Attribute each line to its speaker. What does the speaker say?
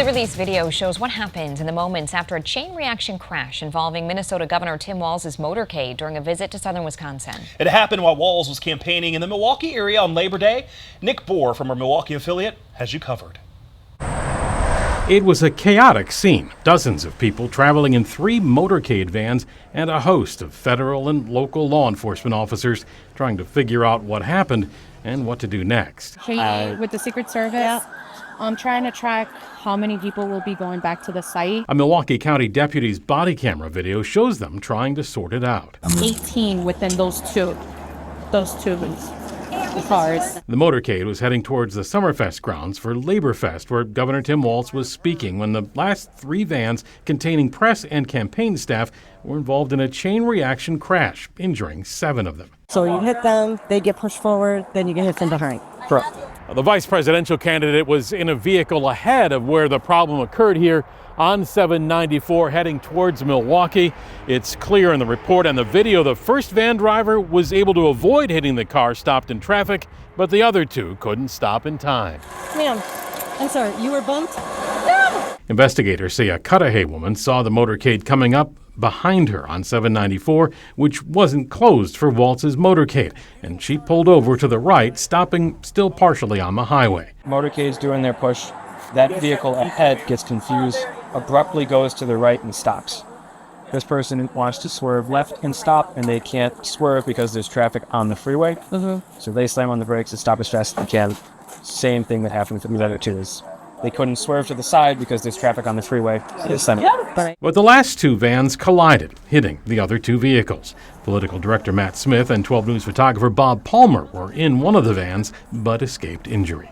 Speaker 1: newly released video shows what happened in the moments after a chain reaction crash involving Minnesota Governor Tim Walz's motorcade during a visit to southern Wisconsin.
Speaker 2: It happened while Walz was campaigning in the Milwaukee area on Labor Day. Nick Bohr from our Milwaukee affiliate has you covered.
Speaker 3: It was a chaotic scene. Dozens of people traveling in 3 motorcade vans and a host of federal and local law enforcement officers trying to figure out what happened and what to do next.
Speaker 4: With the Secret Service, I'm trying to track how many people will be going back to the site.
Speaker 3: A Milwaukee County deputy's body camera video shows them trying to sort it out.
Speaker 4: 18 within those two cars.
Speaker 3: The motorcade was heading towards the Summerfest grounds for Labor Fest, where Governor Tim Walz was speaking, when the last 3 vans containing press and campaign staff were involved in a chain reaction crash, injuring 7 of them.
Speaker 5: So you hit them, they get pushed forward, then you get hit from behind.
Speaker 3: Correct. The vice presidential candidate was in a vehicle ahead of where the problem occurred here on 794 heading towards Milwaukee. It's clear in the report and the video the first van driver was able to avoid hitting the car stopped in traffic, but the other 2 couldn't stop in time.
Speaker 5: Ma'am, I'm sorry, you were bumped?
Speaker 4: No!
Speaker 3: Investigators say a Cudahy woman saw the motorcade coming up behind her on 794, which wasn't closed for Walz's motorcade, and she pulled over to the right, stopping still partially on the highway.
Speaker 6: Motorcade's doing their push. That vehicle ahead gets confused, abruptly goes to the right and stops. This person wants to swerve left and stop, and they can't swerve because there's traffic on the freeway. So they slam on the brakes and stop as fast as they can. Same thing that happened with the other 2s. They couldn't swerve to the side because there's traffic on the freeway.
Speaker 3: But the last 2 vans collided, hitting the other 2 vehicles. Political director Matt Smith and 12 News photographer Bob Palmer were in one of the vans, but escaped injury.